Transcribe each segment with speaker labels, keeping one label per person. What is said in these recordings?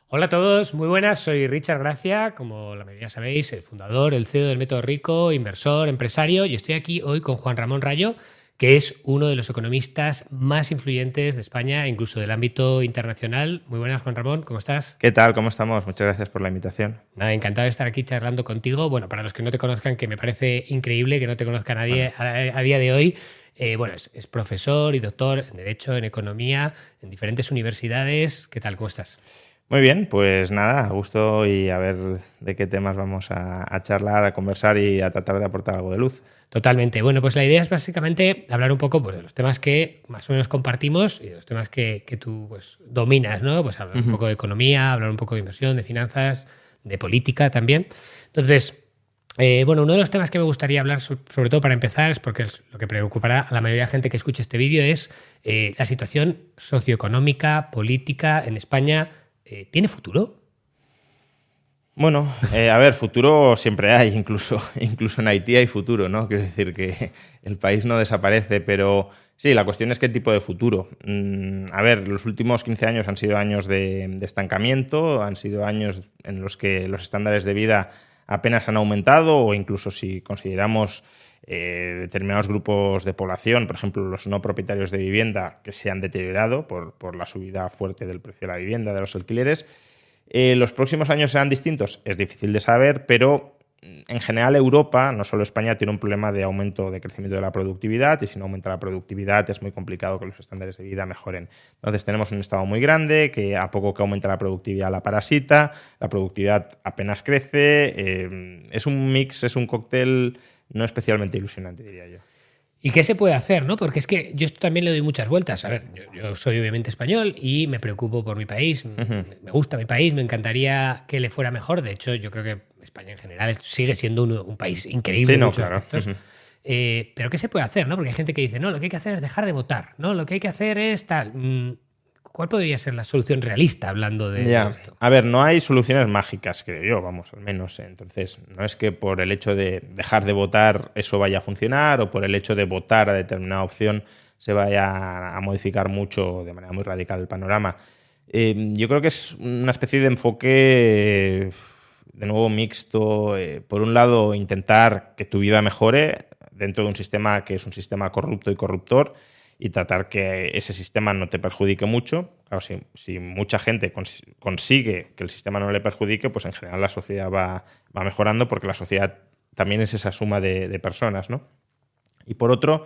Speaker 1: Hola a todos, muy buenas, soy Richard Gracia, como la mayoría sabéis, el fundador, el CEO del Método Rico, inversor, empresario, y estoy aquí hoy con Juan Ramón Rayo, que es uno de los economistas más influyentes de España, incluso del ámbito internacional. Muy buenas, Juan Ramón, ¿cómo estás?
Speaker 2: ¿Qué tal? ¿Cómo estamos? Muchas gracias por la invitación.
Speaker 1: Nada, encantado de estar aquí charlando contigo. Bueno, para los que no te conozcan, que me parece increíble que no te conozca nadie
Speaker 2: Bueno,
Speaker 1: a día de hoy, bueno, es profesor y doctor en Derecho, en Economía, en diferentes universidades. ¿Qué tal? ¿Cómo estás?
Speaker 2: muy bien, pues nada, a gusto y a ver de qué temas vamos a charlar, a conversar y a tratar de aportar algo de luz.
Speaker 1: Totalmente. Bueno, pues la idea es básicamente hablar un poco pues, de los temas que más o menos compartimos y de los temas que tú pues, dominas, ¿no? Pues hablar un
Speaker 2: Ujú.
Speaker 1: poco de economía, hablar un poco de inversión, de finanzas, de política también. Entonces, bueno, uno de los temas que me gustaría hablar, sobre todo para empezar, es porque es lo que preocupará a la mayoría de la gente que escuche este vídeo, es la situación socioeconómica, política en España. ¿Tiene futuro?
Speaker 2: Bueno, a ver, futuro siempre hay, incluso en Haití hay futuro, ¿no? Quiero decir que el país no desaparece, pero sí, la cuestión es qué tipo de futuro. A ver, los últimos 15 años han sido años de estancamiento, han sido años en los que los estándares de vida apenas han aumentado o incluso si consideramos determinados grupos de población, por ejemplo, los no propietarios de vivienda, que se han deteriorado por la subida fuerte del precio de la vivienda, de los alquileres. ¿Los próximos años serán distintos? Es difícil de saber, pero en general Europa, no solo España, tiene un problema de aumento de crecimiento de la productividad y si no aumenta la productividad es muy complicado que los estándares de vida mejoren. Entonces tenemos un Estado muy grande que a poco que aumenta la productividad la parasita, la productividad apenas crece, es un mix, es un cóctel no especialmente ilusionante, diría yo.
Speaker 1: ¿Y qué se puede hacer, no? Porque es que yo esto también le doy muchas vueltas. A ver, yo soy obviamente español y me preocupo por mi país.
Speaker 2: Ujú.
Speaker 1: Me gusta mi país, me encantaría que le fuera mejor. De hecho, yo creo que España en general sigue siendo un país increíble
Speaker 2: Sí,
Speaker 1: en
Speaker 2: no,
Speaker 1: muchos
Speaker 2: claro.
Speaker 1: aspectos.
Speaker 2: Ujú.
Speaker 1: Pero ¿qué se puede hacer, no? Porque hay gente que dice, no, lo que hay que hacer es dejar de votar, ¿no? Lo que hay que hacer es tal. ¿Cuál podría ser la solución realista hablando de
Speaker 2: Ya,
Speaker 1: esto?
Speaker 2: a ver, no hay soluciones mágicas, creo yo, vamos, al menos. Entonces, no es que por el hecho de dejar de votar eso vaya a funcionar o por el hecho de votar a determinada opción se vaya a modificar mucho, de manera muy radical, el panorama. Yo creo que es una especie de enfoque, de nuevo, mixto. Por un lado, intentar que tu vida mejore dentro de un sistema que es un sistema corrupto y corruptor y tratar que ese sistema no te perjudique mucho. Claro, si mucha gente consigue que el sistema no le perjudique, pues en general la sociedad va mejorando porque la sociedad también es esa suma de personas, ¿no? Y por otro,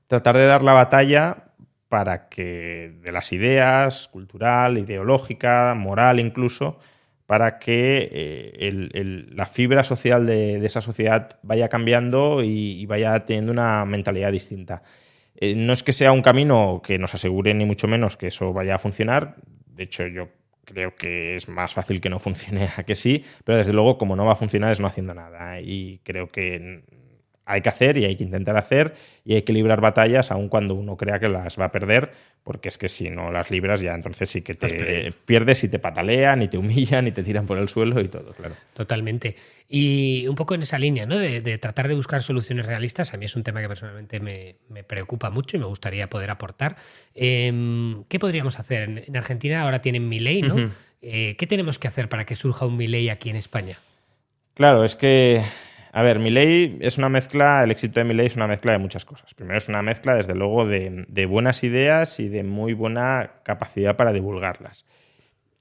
Speaker 2: tratar de dar la batalla para que de las ideas, cultural, ideológica, moral incluso, para que la fibra social de esa sociedad vaya cambiando y vaya teniendo una mentalidad distinta. No es que sea un camino que nos asegure ni mucho menos que eso vaya a funcionar. De hecho, yo creo que es más fácil que no funcione a que sí, pero desde luego como no va a funcionar es no haciendo nada. Y creo que hay que hacer y hay que intentar hacer y hay que librar batallas aun cuando uno crea que las va a perder, porque es que si no las libras ya entonces sí que
Speaker 1: Has perdido.
Speaker 2: te pierdes y te patalean y te humillan y te tiran por el suelo y todo, claro.
Speaker 1: Totalmente. Y un poco en esa línea, ¿no? De tratar de buscar soluciones realistas. A mí es un tema que personalmente me preocupa mucho y me gustaría poder aportar. ¿Qué podríamos hacer? En Argentina ahora tienen Milei, ¿no?
Speaker 2: Ujú.
Speaker 1: ¿Qué tenemos que hacer para que surja un Milei aquí en España?
Speaker 2: Claro, es que, a ver, Milei es una mezcla, el éxito de Milei es una mezcla de muchas cosas. Primero es una mezcla, desde luego, de buenas ideas y de muy buena capacidad para divulgarlas.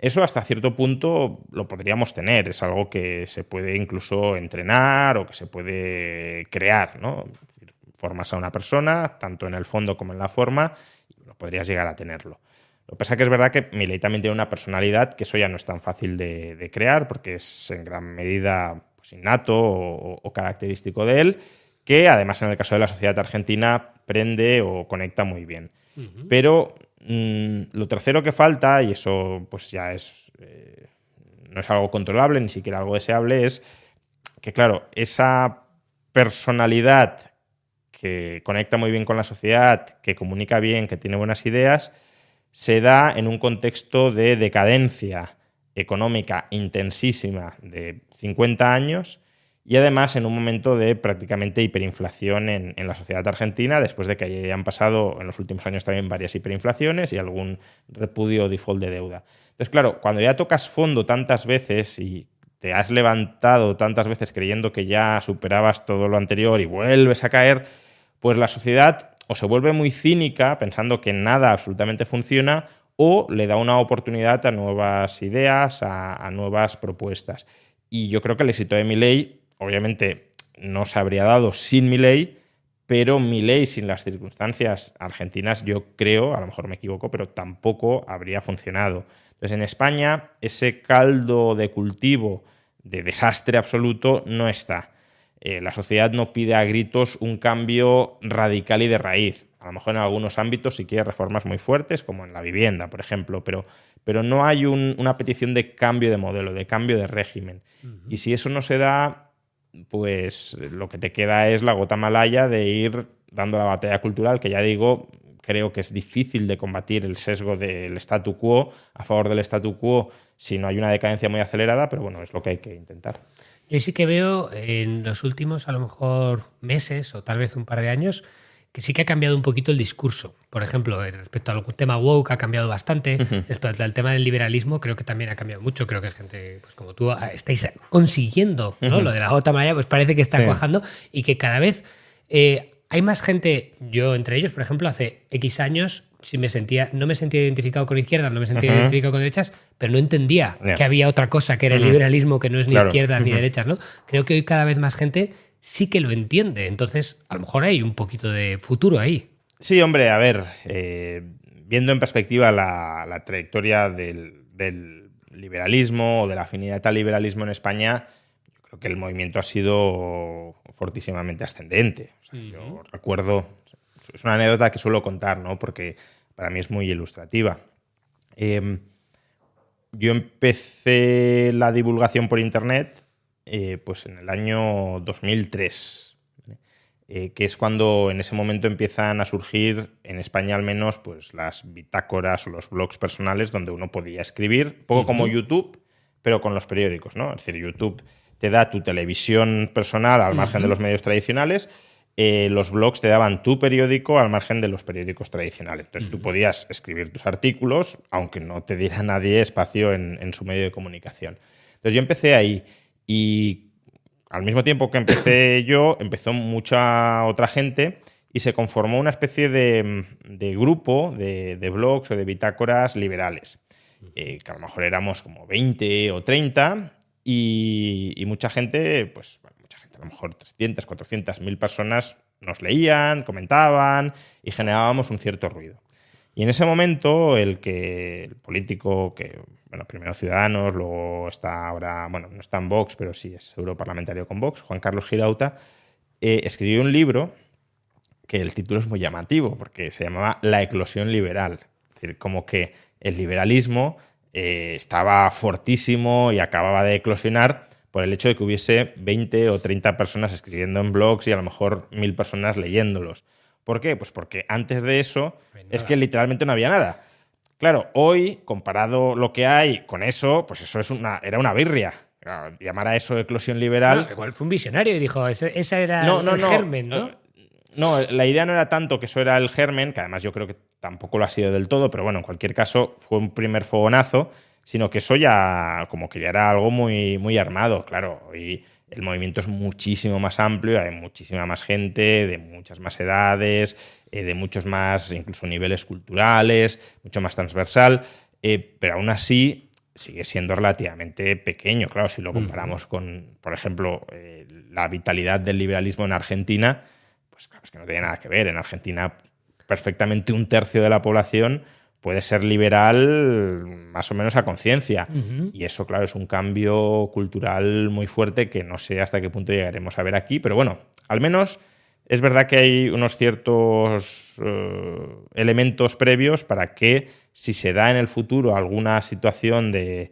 Speaker 2: Eso hasta cierto punto lo podríamos tener, es algo que se puede incluso entrenar o que se puede crear, ¿no? Es decir, formas a una persona, tanto en el fondo como en la forma, y no podrías llegar a tenerlo. Lo que pasa es que es verdad que Milei también tiene una personalidad que eso ya no es tan fácil de crear porque es en gran medida pues, innato o característico de él, que además en el caso de la sociedad argentina prende o conecta muy bien.
Speaker 1: Ujú.
Speaker 2: Pero lo tercero que falta, y eso pues ya no es algo controlable, ni siquiera algo deseable, es que, claro, esa personalidad que conecta muy bien con la sociedad, que comunica bien, que tiene buenas ideas, se da en un contexto de decadencia económica intensísima de 50 años y además en un momento de prácticamente hiperinflación en la sociedad argentina, después de que hayan pasado en los últimos años también varias hiperinflaciones y algún repudio o default de deuda. Entonces, claro, cuando ya tocas fondo tantas veces y te has levantado tantas veces creyendo que ya superabas todo lo anterior y vuelves a caer, pues la sociedad o se vuelve muy cínica pensando que nada absolutamente funciona, o le da una oportunidad a nuevas ideas, a nuevas propuestas. Y yo creo que el éxito de Milei, obviamente, no se habría dado sin Milei, pero Milei sin las circunstancias argentinas, yo creo, a lo mejor me equivoco, pero tampoco habría funcionado. Entonces, en España, ese caldo de cultivo de desastre absoluto no está. La sociedad no pide a gritos un cambio radical y de raíz. A lo mejor en algunos ámbitos sí quiere reformas muy fuertes, como en la vivienda, por ejemplo, pero no hay una petición de cambio de modelo, de cambio de régimen. Y si eso no se da, pues lo que te queda es la gota malaya de ir dando la batalla cultural, que ya digo, creo que es difícil de combatir el sesgo del statu quo, a favor del statu quo, si no hay una decadencia muy acelerada, pero bueno, es lo que hay que intentar.
Speaker 1: Yo sí que veo en los últimos, a lo mejor, meses o tal vez un par de años, que sí que ha cambiado un poquito el discurso. Por ejemplo, respecto a algún tema woke ha cambiado bastante. Respecto al tema del liberalismo creo que también ha cambiado mucho. Creo que gente pues como tú estáis consiguiendo, ¿no? Lo de la gota malaya pues parece que está cuajando y que cada vez hay más gente, yo entre ellos, por ejemplo, hace X años no me sentía identificado con izquierdas, no me sentía identificado con derechas, pero no entendía que había otra cosa que era el liberalismo, que no es ni izquierdas ni derechas, ¿no? Creo que hoy cada vez más gente sí que lo entiende. Entonces, a lo mejor hay un poquito de futuro ahí.
Speaker 2: Sí, hombre, a ver, viendo en perspectiva la trayectoria del liberalismo o de la afinidad al liberalismo en España, yo creo que el movimiento ha sido fortísimamente ascendente. O sea, yo recuerdo, es una anécdota que suelo contar, ¿no? Porque para mí es muy ilustrativa. Yo empecé la divulgación por internet pues en el año 2003, que es cuando en ese momento empiezan a surgir, en España al menos, pues las bitácoras o los blogs personales donde uno podía escribir, un poco como YouTube, pero con los periódicos, ¿no? Es decir, YouTube te da tu televisión personal al margen de los medios tradicionales, los blogs te daban tu periódico al margen de los periódicos tradicionales. Entonces tú podías escribir tus artículos, aunque no te diera nadie espacio en su medio de comunicación. Entonces yo empecé ahí. Y al mismo tiempo que empecé yo, empezó mucha otra gente y se conformó una especie de grupo de blogs o de bitácoras liberales, que a lo mejor éramos como 20 o 30 y mucha gente, pues bueno, mucha gente, a lo mejor 300, 400, 1000 personas nos leían, comentaban y generábamos un cierto ruido. Y en ese momento el político que, bueno, primero Ciudadanos, luego está ahora, bueno, no está en Vox, pero sí es europarlamentario con Vox, Juan Carlos Girauta, escribió un libro que el título es muy llamativo porque se llamaba La eclosión liberal. Es decir, como que el liberalismo estaba fortísimo y acababa de eclosionar por el hecho de que hubiese 20 o 30 personas escribiendo en blogs y a lo mejor 1000 personas leyéndolos. ¿Por qué? Pues porque antes de eso es que literalmente no había nada. Claro, hoy, comparado lo que hay con eso, pues eso era una birria. Llamar a eso eclosión liberal...
Speaker 1: No, igual fue un visionario y dijo, esa era el germen, ¿no?
Speaker 2: No, la idea no era tanto que eso era el germen, que además yo creo que tampoco lo ha sido del todo, pero bueno, en cualquier caso fue un primer fogonazo, sino que eso ya como que ya era algo muy, muy armado. Claro, hoy el movimiento es muchísimo más amplio, hay muchísima más gente, de muchas más edades, de muchos más, incluso niveles culturales, mucho más transversal, pero aún así sigue siendo relativamente pequeño. Claro, si lo comparamos con, por ejemplo, la vitalidad del liberalismo en Argentina, pues claro, es que no tiene nada que ver. En Argentina perfectamente 1/3 de la población puede ser liberal más o menos a conciencia. Y eso, claro, es un cambio cultural muy fuerte que no sé hasta qué punto llegaremos a ver aquí. Pero bueno, al menos es verdad que hay unos ciertos elementos previos para que, si se da en el futuro alguna situación de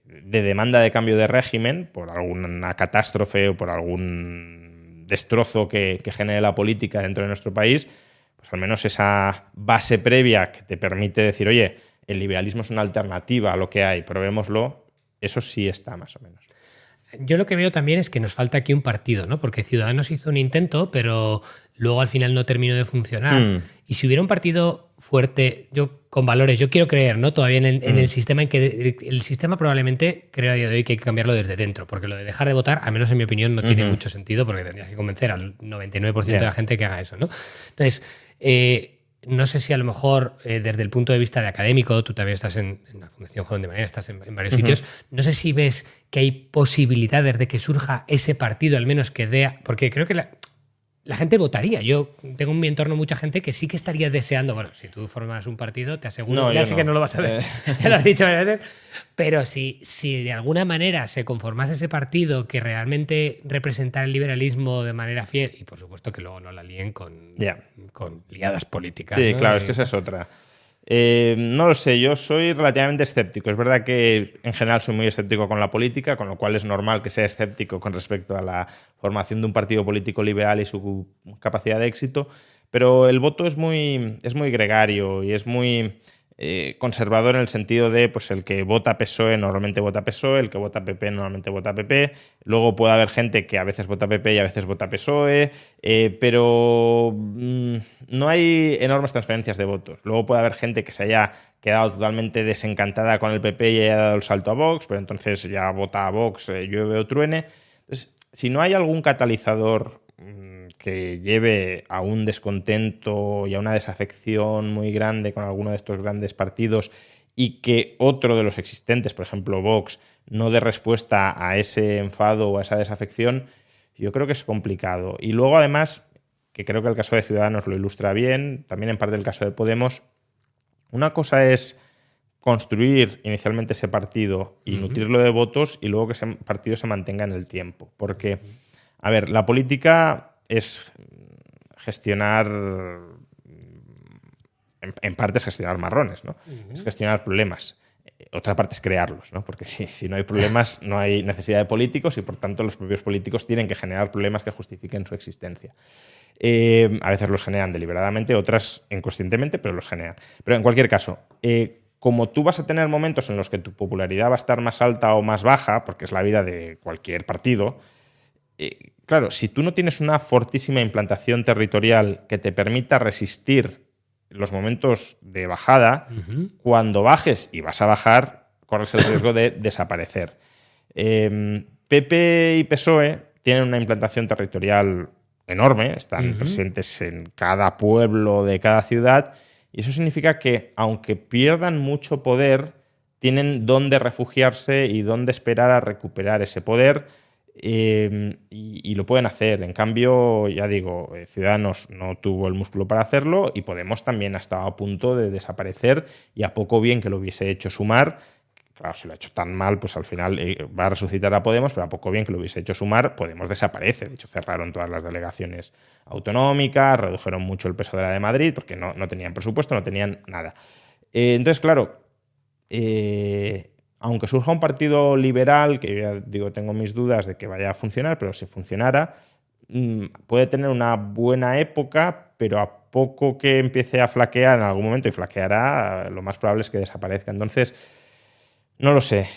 Speaker 2: demanda de cambio de régimen, por alguna catástrofe o por algún destrozo que genere la política dentro de nuestro país, pues al menos esa base previa que te permite decir, oye, el liberalismo es una alternativa a lo que hay, probémoslo, eso sí está más o menos.
Speaker 1: yo lo que veo también es que nos falta aquí un partido, ¿no? Porque Ciudadanos hizo un intento, pero luego al final no terminó de funcionar. Y si hubiera un partido fuerte, yo con valores, yo quiero creer, ¿no? Todavía en el sistema, en que el sistema probablemente creo a día de hoy que hay que cambiarlo desde dentro, porque lo de dejar de votar, al menos en mi opinión, no tiene mucho sentido, porque tendrías que convencer al 99% de la gente que haga eso, ¿no? Entonces, no sé si a lo mejor desde el punto de vista de académico, tú también estás en la Fundación Joven de Manera, estás en varios sitios, no sé si ves que hay posibilidades de que surja ese partido, al menos que dé, porque creo que la gente votaría. Yo tengo en mi entorno mucha gente que sí que estaría deseando, bueno, si tú formas un partido, te aseguro, ya sé que no lo vas a hacer, ya lo has dicho varias veces, pero si de alguna manera se conformase ese partido que realmente representara el liberalismo de manera fiel, y por supuesto que luego no la líen con liadas políticas.
Speaker 2: Sí,
Speaker 1: ¿no?
Speaker 2: claro, es que esa es otra. No lo sé, yo soy relativamente escéptico. Es verdad que en general soy muy escéptico con la política, con lo cual es normal que sea escéptico con respecto a la formación de un partido político liberal y su capacidad de éxito, pero el voto es muy gregario y es muy conservador en el sentido de pues el que vota PSOE normalmente vota PSOE, el que vota PP normalmente vota PP, luego puede haber gente que a veces vota PP y a veces vota PSOE, pero no hay enormes transferencias de votos. Luego puede haber gente que se haya quedado totalmente desencantada con el PP y haya dado el salto a Vox, pero entonces ya vota a Vox, llueve o truene. Entonces, si no hay algún catalizador que lleve a un descontento y a una desafección muy grande con alguno de estos grandes partidos y que otro de los existentes, por ejemplo Vox, no dé respuesta a ese enfado o a esa desafección, yo creo que es complicado. Y luego además, que creo que el caso de Ciudadanos lo ilustra bien, también en parte el caso de Podemos, una cosa es construir inicialmente ese partido y nutrirlo de votos y luego que ese partido se mantenga en el tiempo. Porque, a ver, la política es gestionar, en parte es gestionar marrones, ¿no? Es gestionar problemas. Otra parte es crearlos, ¿no? Porque si no hay problemas, no hay necesidad de políticos y por tanto los propios políticos tienen que generar problemas que justifiquen su existencia. A veces los generan deliberadamente, otras inconscientemente, pero los generan. Pero en cualquier caso, como tú vas a tener momentos en los que tu popularidad va a estar más alta o más baja, porque es la vida de cualquier partido, claro, si tú no tienes una fortísima implantación territorial que te permita resistir los momentos de bajada, cuando bajes, y vas a bajar, corres el riesgo de desaparecer. PP y PSOE tienen una implantación territorial enorme, están presentes en cada pueblo de cada ciudad, y eso significa que, aunque pierdan mucho poder, tienen dónde refugiarse y dónde esperar a recuperar ese poder, y lo pueden hacer. En cambio, ya digo, Ciudadanos no tuvo el músculo para hacerlo y Podemos también ha estado a punto de desaparecer, y a poco bien que lo hubiese hecho Sumar, claro, si lo ha hecho tan mal, pues al final va a resucitar a Podemos, pero a poco bien que lo hubiese hecho Sumar, Podemos desaparece. De hecho, cerraron todas las delegaciones autonómicas, redujeron mucho el peso de la de Madrid, porque no tenían presupuesto, no tenían nada. Entonces, claro, aunque surja un partido liberal, que ya digo, tengo mis dudas de que vaya a funcionar, pero si funcionara, puede tener una buena época, pero a poco que empiece a flaquear en algún momento, y flaqueará, lo más probable es que desaparezca. Entonces, no lo sé.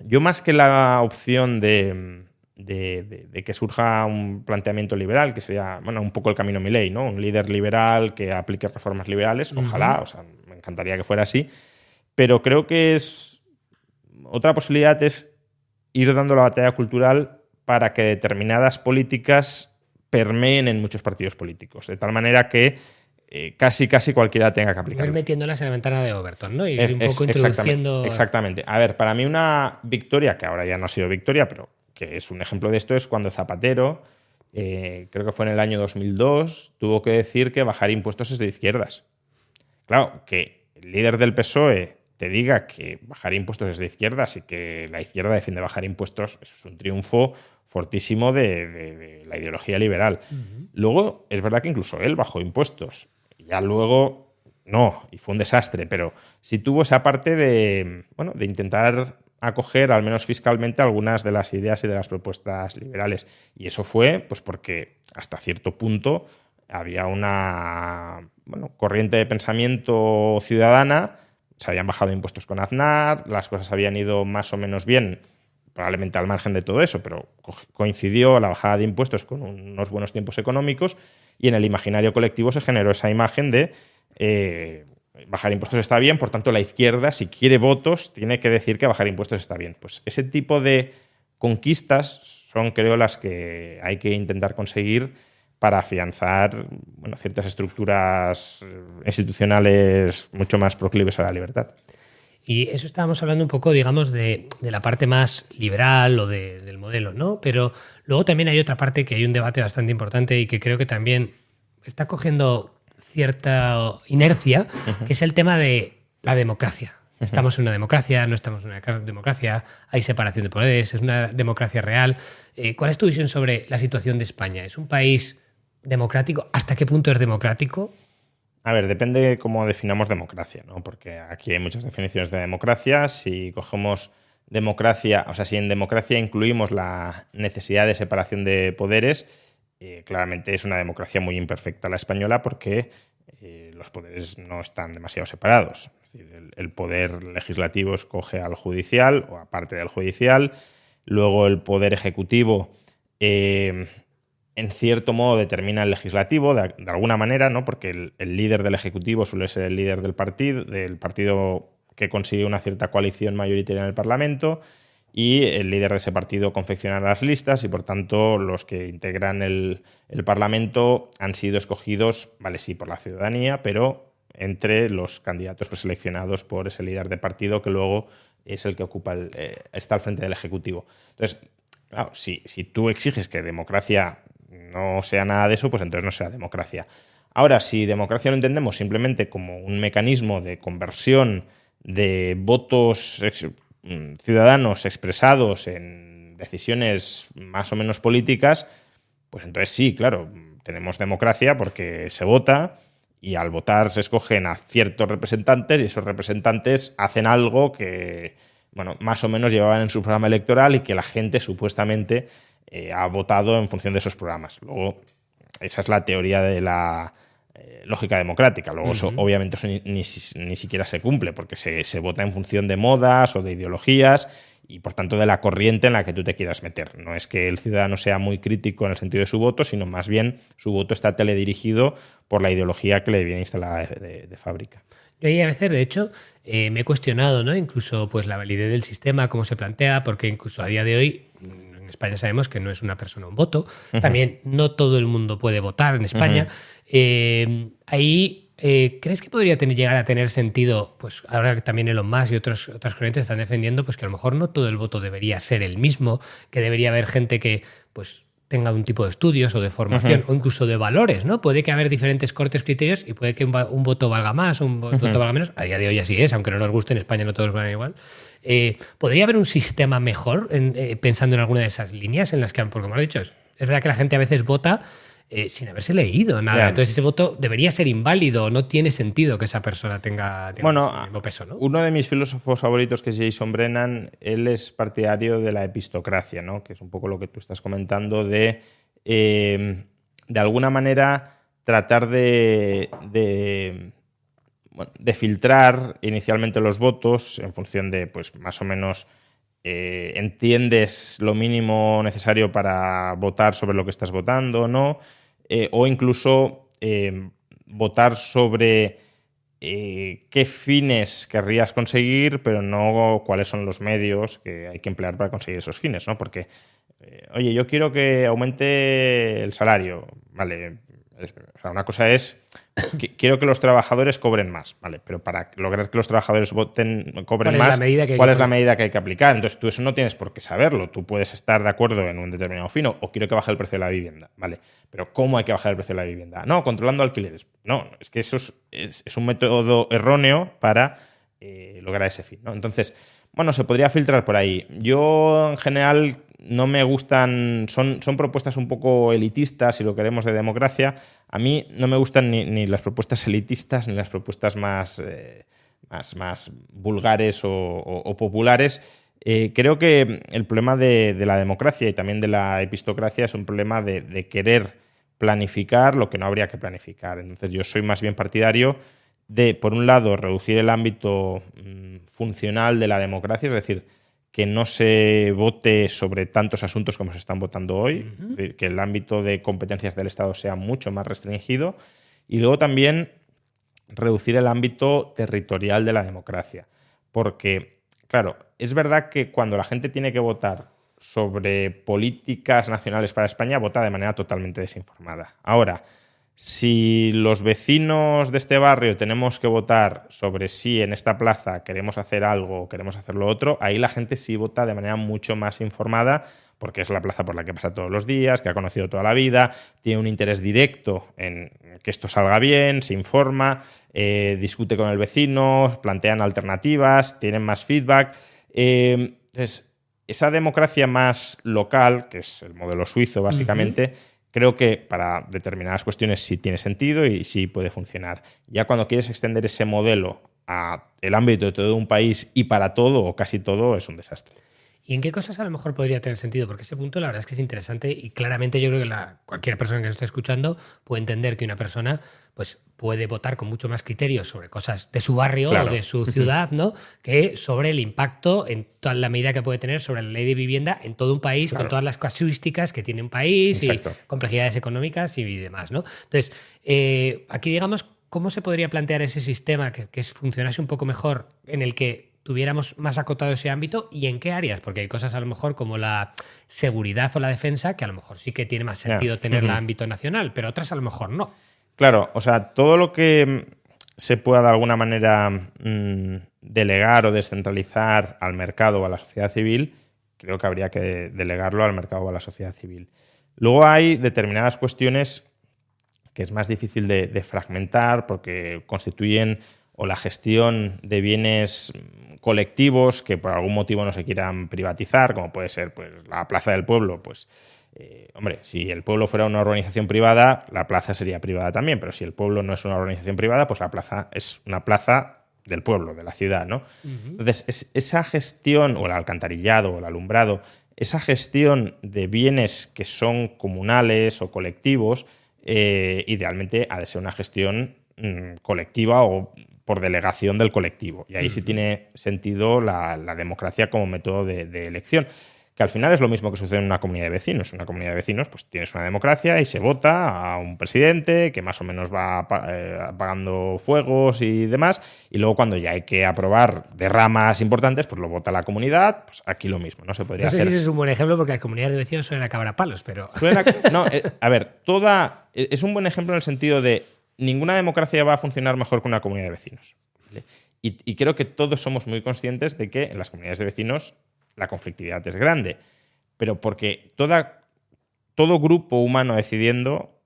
Speaker 2: Yo, más que la opción de que surja un planteamiento liberal, que sería, bueno, un poco el camino Milei, ¿no? Un líder liberal que aplique reformas liberales, ojalá, o sea, me encantaría que fuera así, pero creo que otra posibilidad es ir dando la batalla cultural para que determinadas políticas permeen en muchos partidos políticos, de tal manera que casi cualquiera tenga que aplicarlo.
Speaker 1: Ir metiéndolas en la ventana de Overton, ¿no? Y un poco introduciendo...
Speaker 2: Exactamente. A ver, para mí una victoria, que ahora ya no ha sido victoria, pero que es un ejemplo de esto, es cuando Zapatero, creo que fue en el año 2002, tuvo que decir que bajar impuestos es de izquierdas. Claro, que el líder del PSOE te diga que bajar impuestos es de izquierdas y que la izquierda defiende bajar impuestos, eso es un triunfo fortísimo de la ideología liberal. Luego, es verdad que incluso él bajó impuestos. Ya luego, no, y fue un desastre, pero sí tuvo esa parte de intentar acoger, al menos fiscalmente, algunas de las ideas y de las propuestas liberales. Y eso fue pues porque hasta cierto punto había una corriente de pensamiento ciudadana, se habían bajado impuestos con Aznar, las cosas habían ido más o menos bien, probablemente al margen de todo eso, pero coincidió la bajada de impuestos con unos buenos tiempos económicos y en el imaginario colectivo se generó esa imagen de bajar impuestos está bien, por tanto la izquierda, si quiere votos, tiene que decir que bajar impuestos está bien. Pues ese tipo de conquistas son, creo, las que hay que intentar conseguir para afianzar ciertas estructuras institucionales mucho más proclives a la libertad.
Speaker 1: Y eso estábamos hablando un poco, digamos, de la parte más liberal o del modelo, ¿no? Pero luego también hay otra parte que hay un debate bastante importante y que creo que también está cogiendo cierta inercia, que es el tema de la democracia. Estamos en una democracia, no estamos en una democracia, hay separación de poderes, es una democracia real. ¿Cuál es tu visión sobre la situación de España? ¿Es un país democrático? ¿Hasta qué punto es democrático?
Speaker 2: A ver, depende de cómo definamos democracia, ¿no? Porque aquí hay muchas definiciones de democracia. Si cogemos democracia, o sea, si en democracia incluimos la necesidad de separación de poderes, claramente es una democracia muy imperfecta la española porque los poderes no están demasiado separados. Es decir, el poder legislativo escoge al judicial o aparte del judicial, luego el poder ejecutivo en cierto modo determina el legislativo, de alguna manera, ¿no? Porque el líder del Ejecutivo suele ser el líder del partido que consigue una cierta coalición mayoritaria en el Parlamento, y el líder de ese partido confecciona las listas y, por tanto, los que integran el Parlamento han sido escogidos, vale, sí, por la ciudadanía, pero entre los candidatos preseleccionados por ese líder de partido que luego es el que está al frente del Ejecutivo. Entonces, claro, si tú exiges que democracia no sea nada de eso, pues entonces no sea democracia. Ahora, si democracia lo entendemos simplemente como un mecanismo de conversión de votos ciudadanos expresados en decisiones más o menos políticas, pues entonces sí, claro, tenemos democracia porque se vota y al votar se escogen a ciertos representantes y esos representantes hacen algo que, más o menos llevaban en su programa electoral y que la gente supuestamente ha votado en función de esos programas. Luego, esa es la teoría de la lógica democrática. Luego, eso, obviamente, eso ni siquiera se cumple, porque se vota en función de modas o de ideologías y, por tanto, de la corriente en la que tú te quieras meter. No es que el ciudadano sea muy crítico en el sentido de su voto, sino más bien su voto está teledirigido por la ideología que le viene instalada de fábrica.
Speaker 1: Yo ahí a veces, de hecho, me he cuestionado, ¿no? Incluso pues, la validez del sistema, cómo se plantea, porque incluso a día de hoy en España sabemos que no es una persona un voto. También no todo el mundo puede votar en España. ¿Crees que podría llegar a tener sentido, pues ahora que también Elon Musk y otras corrientes están defendiendo, pues que a lo mejor no todo el voto debería ser el mismo, que debería haber gente que pues tenga un tipo de estudios o de formación o incluso de valores, ¿no? Puede que haber diferentes cortes, criterios y puede que un voto valga más o un voto valga menos. A día de hoy así es, aunque no nos guste, en España no todos van igual. ¿Podría haber un sistema mejor pensando en alguna de esas líneas en las que, porque como lo he dicho, es verdad que la gente a veces vota sin haberse leído nada. Entonces ese voto debería ser inválido, no tiene sentido que esa persona tenga el mismo peso, ¿no?
Speaker 2: Uno de mis filósofos favoritos, que es Jason Brennan, él es partidario de la epistocracia, ¿no? Que es un poco lo que tú estás comentando de alguna manera tratar de filtrar inicialmente los votos en función de, pues más o menos, entiendes lo mínimo necesario para votar sobre lo que estás votando, ¿no? O incluso votar sobre qué fines querrías conseguir, pero no cuáles son los medios que hay que emplear para conseguir esos fines, ¿no? Porque, oye, yo quiero que aumente el salario, ¿vale? O sea, una cosa es, quiero que los trabajadores cobren más, ¿vale? Pero para lograr que los trabajadores cobren más, ¿cuál es la medida que hay que aplicar? Entonces, tú eso no tienes por qué saberlo. Tú puedes estar de acuerdo en un determinado fin o quiero que baje el precio de la vivienda, ¿vale? Pero ¿cómo hay que bajar el precio de la vivienda? No, controlando alquileres. No, es que eso es un método erróneo para lograr ese fin, ¿no? Entonces, bueno, se podría filtrar por ahí. Yo, en general, no me gustan, son propuestas un poco elitistas, si lo queremos, de democracia. A mí no me gustan ni las propuestas elitistas ni las propuestas más vulgares o populares. Creo que el problema de la democracia y también de la epistocracia es un problema de querer planificar lo que no habría que planificar. Entonces yo soy más bien partidario de, por un lado, reducir el ámbito funcional de la democracia, es decir, que no se vote sobre tantos asuntos como se están votando hoy, que el ámbito de competencias del Estado sea mucho más restringido, y luego también reducir el ámbito territorial de la democracia. Porque, claro, es verdad que cuando la gente tiene que votar sobre políticas nacionales para España, vota de manera totalmente desinformada. Ahora, si los vecinos de este barrio tenemos que votar sobre si en esta plaza queremos hacer algo o queremos hacer lo otro, ahí la gente sí vota de manera mucho más informada, porque es la plaza por la que pasa todos los días, que ha conocido toda la vida, tiene un interés directo en que esto salga bien, se informa, discute con el vecino, plantean alternativas, tienen más feedback. Entonces, esa democracia más local, que es el modelo suizo básicamente, creo que para determinadas cuestiones sí tiene sentido y sí puede funcionar. Ya cuando quieres extender ese modelo a el ámbito de todo un país y para todo o casi todo, es un desastre.
Speaker 1: ¿Y en qué cosas a lo mejor podría tener sentido? Porque ese punto la verdad es que es interesante y claramente yo creo que cualquier persona que nos esté escuchando puede entender que una persona pues, puede votar con mucho más criterio sobre cosas de su barrio o de su ciudad, ¿no? Que sobre el impacto en toda la medida que puede tener sobre la ley de vivienda en todo un país, con todas las casuísticas que tiene un país y complejidades económicas y demás, ¿no? Entonces, aquí digamos, ¿cómo se podría plantear ese sistema que funcionase un poco mejor en el que tuviéramos más acotado ese ámbito y en qué áreas? Porque hay cosas a lo mejor como la seguridad o la defensa que a lo mejor sí que tiene más sentido tenerla a ámbito nacional, pero otras a lo mejor no.
Speaker 2: Claro, o sea, todo lo que se pueda de alguna manera delegar o descentralizar al mercado o a la sociedad civil, creo que habría que delegarlo al mercado o a la sociedad civil. Luego hay determinadas cuestiones que es más difícil de fragmentar porque constituyen o la gestión de bienes colectivos que por algún motivo no se quieran privatizar, como puede ser pues, la Plaza del Pueblo. Pues, hombre, si el pueblo fuera una organización privada, la plaza sería privada también, pero si el pueblo no es una organización privada, pues la plaza es una plaza del pueblo, de la ciudad, ¿no? Entonces, esa gestión, o el alcantarillado, o el alumbrado, esa gestión de bienes que son comunales o colectivos, idealmente ha de ser una gestión colectiva o por delegación del colectivo. Y ahí sí tiene sentido la democracia como método de elección. Que al final es lo mismo que sucede en una comunidad de vecinos. En una comunidad de vecinos pues tienes una democracia y se vota a un presidente que más o menos va apagando fuegos y demás. Y luego cuando ya hay que aprobar derramas importantes, pues lo vota la comunidad. Pues aquí lo mismo, ¿no? Se podría hacer.
Speaker 1: No sé si ese es un buen ejemplo porque las comunidades de vecinos suelen acabar a palos, pero...
Speaker 2: No, a ver, es un buen ejemplo en el sentido de ninguna democracia va a funcionar mejor que una comunidad de vecinos, ¿vale? Y creo que todos somos muy conscientes de que en las comunidades de vecinos la conflictividad es grande, pero porque todo grupo humano decidiendo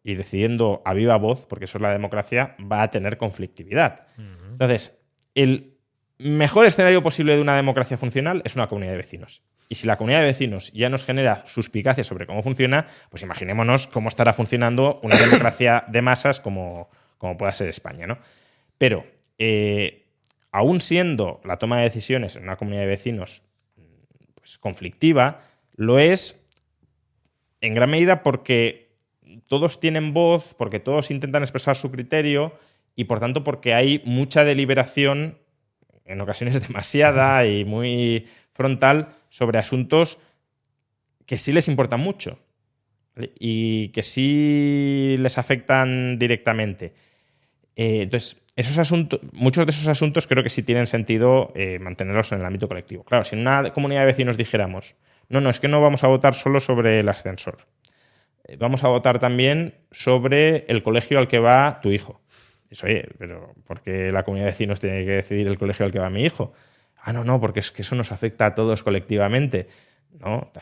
Speaker 2: a viva voz, porque eso es la democracia, va a tener conflictividad. Entonces, el mejor escenario posible de una democracia funcional es una comunidad de vecinos. Y si la comunidad de vecinos ya nos genera suspicacia sobre cómo funciona, pues imaginémonos cómo estará funcionando una democracia de masas como pueda ser España, ¿no? Pero, aún siendo la toma de decisiones en una comunidad de vecinos pues, conflictiva, lo es en gran medida porque todos tienen voz, porque todos intentan expresar su criterio y, por tanto, porque hay mucha deliberación, en ocasiones demasiada y muy frontal, sobre asuntos que sí les importan mucho, ¿vale? Y que sí les afectan directamente. Entonces, muchos de esos asuntos creo que sí tienen sentido mantenerlos en el ámbito colectivo. Claro, si en una comunidad de vecinos dijéramos, no, es que no vamos a votar solo sobre el ascensor, vamos a votar también sobre el colegio al que va tu hijo. Eso, oye, pero ¿por qué la comunidad de vecinos tiene que decidir el colegio al que va mi hijo? No, porque es que eso nos afecta a todos colectivamente. No, me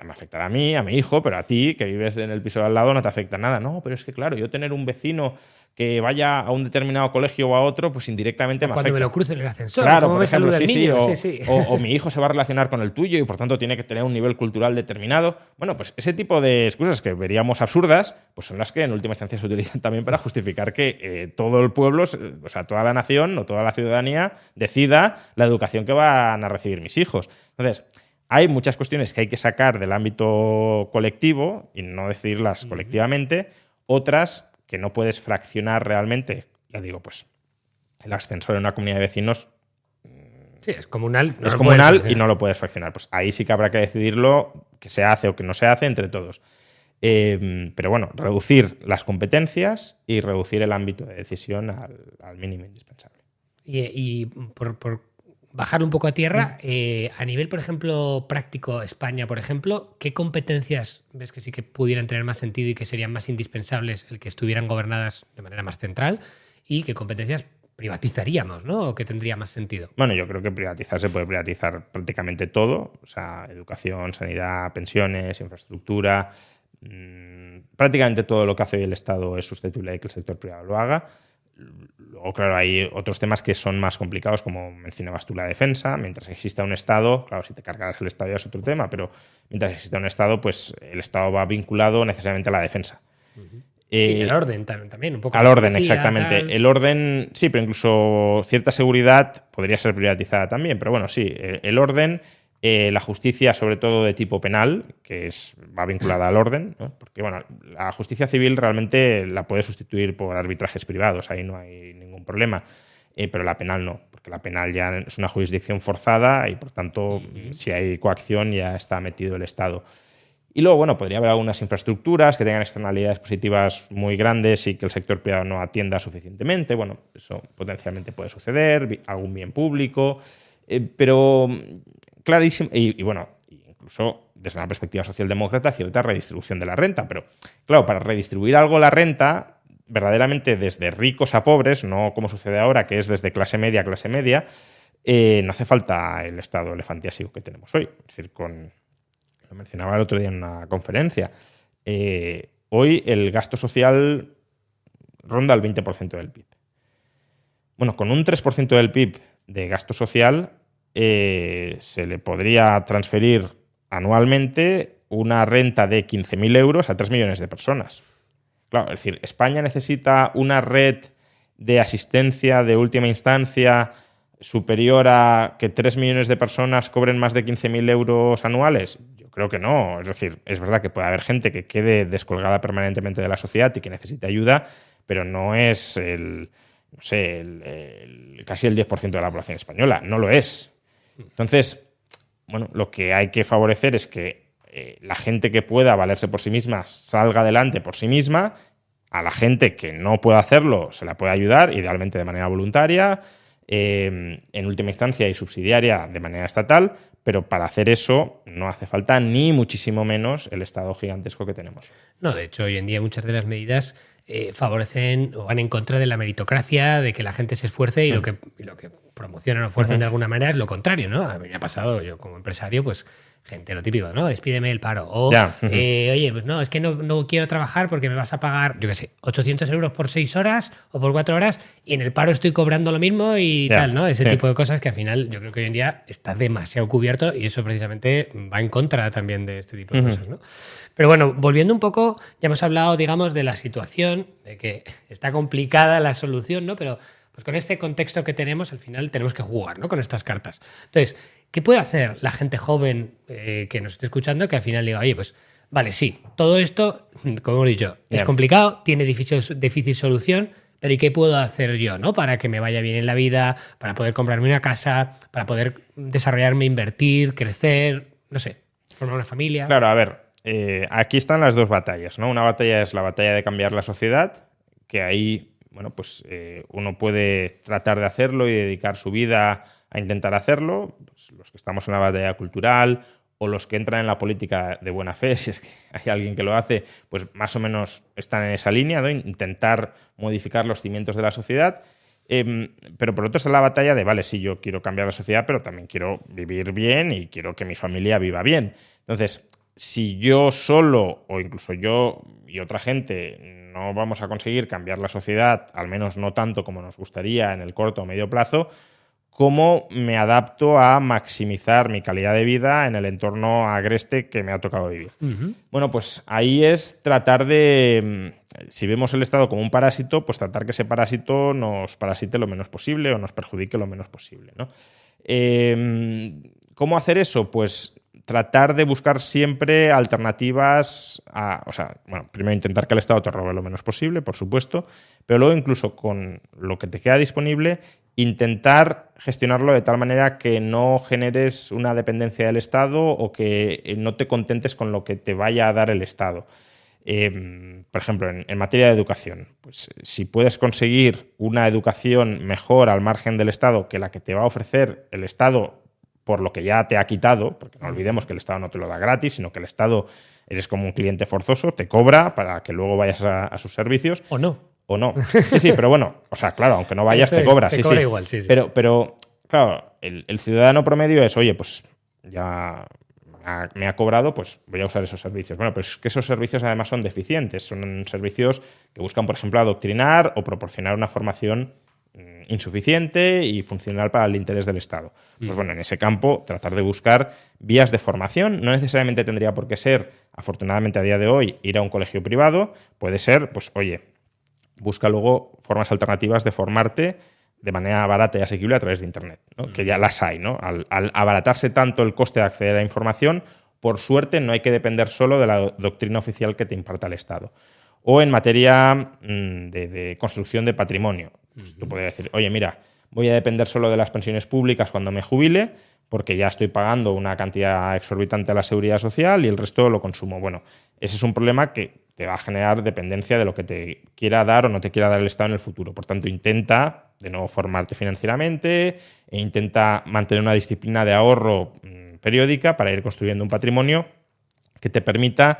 Speaker 2: afectará a mí, a mi hijo, pero a ti, que vives en el piso de al lado, no te afecta nada. No, pero es que claro, yo tener un vecino que vaya a un determinado colegio o a otro, pues indirectamente me afecta.
Speaker 1: Cuando me lo cruce en el ascensor,
Speaker 2: claro,
Speaker 1: ¿cómo me saluda el niño?
Speaker 2: Sí. O mi hijo se va a relacionar con el tuyo y por tanto tiene que tener un nivel cultural determinado. Bueno, pues ese tipo de excusas que veríamos absurdas, pues son las que en última instancia se utilizan también para justificar que todo el pueblo, o sea, toda la nación o toda la ciudadanía decida la educación que van a recibir mis hijos. Entonces, hay muchas cuestiones que hay que sacar del ámbito colectivo y no decidirlas colectivamente, otras que no puedes fraccionar realmente. Ya digo, pues el ascensor en una comunidad de vecinos
Speaker 1: Sí, es comunal.
Speaker 2: Es comunal y no lo puedes fraccionar. Pues ahí sí que habrá que decidirlo, que se hace o que no se hace entre todos. Pero bueno, reducir las competencias y reducir el ámbito de decisión al mínimo indispensable.
Speaker 1: Y por bajar un poco a tierra, a nivel, por ejemplo, práctico, España, por ejemplo, ¿qué competencias ves que sí que pudieran tener más sentido y que serían más indispensables el que estuvieran gobernadas de manera más central? ¿Y qué competencias privatizaríamos, ¿no? ¿O qué tendría más sentido?
Speaker 2: Bueno, yo creo que privatizar se puede privatizar prácticamente todo, o sea, educación, sanidad, pensiones, infraestructura, prácticamente todo lo que hace hoy el Estado es susceptible de que el sector privado lo haga. Luego, claro, hay otros temas que son más complicados, como mencionabas tú, la defensa. Mientras exista un Estado, claro, si te cargas el Estado ya es otro tema, pero mientras exista un Estado, pues el Estado va vinculado necesariamente a la defensa.
Speaker 1: Y el orden también, un poco.
Speaker 2: Al orden, exactamente. Tal. El orden, sí, pero incluso cierta seguridad podría ser privatizada también. Pero bueno, sí, el orden, la justicia, sobre todo de tipo penal, que va vinculada al orden, ¿no? Porque bueno, la justicia civil realmente la puede sustituir por arbitrajes privados, ahí no hay ningún problema. Pero la penal no, porque la penal ya es una jurisdicción forzada y por tanto, si hay coacción ya está metido el Estado. Y luego, bueno, podría haber algunas infraestructuras que tengan externalidades positivas muy grandes y que el sector privado no atienda suficientemente. Bueno, eso potencialmente puede suceder, algún bien público, pero clarísimo. Y bueno, incluso desde una perspectiva socialdemócrata, cierta redistribución de la renta. Pero claro, para redistribuir algo la renta, verdaderamente desde ricos a pobres, no como sucede ahora, que es desde clase media a clase media, no hace falta el estado elefantiásico que tenemos hoy. Es decir, lo mencionaba el otro día en una conferencia. Hoy el gasto social ronda el 20% del PIB. Bueno, con un 3% del PIB de gasto social se le podría transferir anualmente una renta de 15.000 euros a 3 millones de personas. Claro, es decir, España necesita una red de asistencia de última instancia superior a que 3 millones de personas cobren más de 15.000 euros anuales. Creo que no. Es decir, es verdad que puede haber gente que quede descolgada permanentemente de la sociedad y que necesite ayuda, pero no es casi el 10% de la población española. No lo es. Entonces, bueno, lo que hay que favorecer es que la gente que pueda valerse por sí misma salga adelante por sí misma. A la gente que no pueda hacerlo se la puede ayudar, idealmente de manera voluntaria, en última instancia y subsidiaria de manera estatal. Pero para hacer eso no hace falta ni muchísimo menos el Estado gigantesco que tenemos.
Speaker 1: No, de hecho, hoy en día muchas de las medidas favorecen o van en contra de la meritocracia, de que la gente se esfuerce y lo que promocionan o fuerzan de alguna manera es lo contrario, ¿no? A mí me ha pasado, yo como empresario, pues gente, lo típico, ¿no? Despídeme el paro. O, oye, pues no, es que no quiero trabajar porque me vas a pagar, yo qué sé, 800 euros por 6 horas o por 4 horas y en el paro estoy cobrando lo mismo y tal, ¿no? Ese tipo de cosas que al final yo creo que hoy en día está demasiado cubierto y eso precisamente va en contra también de este tipo de cosas, ¿no? Pero bueno, volviendo un poco, ya hemos hablado, digamos, de la situación, de que está complicada la solución, ¿no? Pero pues con este contexto que tenemos, al final tenemos que jugar, ¿no? Con estas cartas. Entonces, ¿qué puede hacer la gente joven que nos esté escuchando que al final diga, oye, pues vale, sí, todo esto, como hemos dicho, es complicado, tiene difícil solución, pero ¿y qué puedo hacer yo, ¿no? Para que me vaya bien en la vida, para poder comprarme una casa, para poder desarrollarme, invertir, crecer, no sé, formar una familia?
Speaker 2: Claro, a ver, aquí están las dos batallas, ¿no? Una batalla es la batalla de cambiar la sociedad, que ahí, bueno, pues uno puede tratar de hacerlo y dedicar su vida a intentar hacerlo, pues los que estamos en la batalla cultural o los que entran en la política de buena fe, si es que hay alguien que lo hace, pues más o menos están en esa línea, ¿no? Intentar modificar los cimientos de la sociedad. Pero por otro está la batalla de, vale, sí, yo quiero cambiar la sociedad, pero también quiero vivir bien y quiero que mi familia viva bien. Entonces, si yo solo, o incluso yo y otra gente, no vamos a conseguir cambiar la sociedad, al menos no tanto como nos gustaría en el corto o medio plazo, ¿cómo me adapto a maximizar mi calidad de vida en el entorno agreste que me ha tocado vivir? Bueno, pues ahí es tratar de, si vemos el Estado como un parásito, pues tratar que ese parásito nos parasite lo menos posible o nos perjudique lo menos posible, ¿no? ¿Cómo hacer eso? Pues tratar de buscar siempre alternativas primero intentar que el Estado te robe lo menos posible, por supuesto, pero luego incluso con lo que te queda disponible, intentar gestionarlo de tal manera que no generes una dependencia del Estado o que no te contentes con lo que te vaya a dar el Estado. Por ejemplo, en materia de educación, pues si puedes conseguir una educación mejor al margen del Estado que la que te va a ofrecer el Estado por lo que ya te ha quitado, porque no olvidemos que el Estado no te lo da gratis, sino que el Estado eres como un cliente forzoso, te cobra para que luego vayas a sus servicios.
Speaker 1: ¿O no?
Speaker 2: O no. Sí, pero bueno, o sea, claro, aunque no vayas, te cobra.
Speaker 1: Te cobra igual, sí.
Speaker 2: Pero claro, el ciudadano promedio es, oye, pues ya me ha cobrado, pues voy a usar esos servicios. Bueno, pero es que esos servicios además son deficientes. Son servicios que buscan, por ejemplo, adoctrinar o proporcionar una formación insuficiente y funcional para el interés del Estado. Pues bueno, en ese campo, tratar de buscar vías de formación. No necesariamente tendría por qué ser, afortunadamente a día de hoy, ir a un colegio privado. Puede ser, pues oye, busca luego formas alternativas de formarte de manera barata y asequible a través de Internet, ¿no? Que ya las hay, ¿no? Al abaratarse tanto el coste de acceder a la información, por suerte no hay que depender solo de la doctrina oficial que te imparta el Estado. O en materia de construcción de patrimonio. Pues tú podrías decir, oye, mira, voy a depender solo de las pensiones públicas cuando me jubile, porque ya estoy pagando una cantidad exorbitante a la seguridad social y el resto lo consumo. Bueno, ese es un problema que te va a generar dependencia de lo que te quiera dar o no te quiera dar el Estado en el futuro. Por tanto, intenta de nuevo formarte financieramente e intenta mantener una disciplina de ahorro periódica para ir construyendo un patrimonio que te permita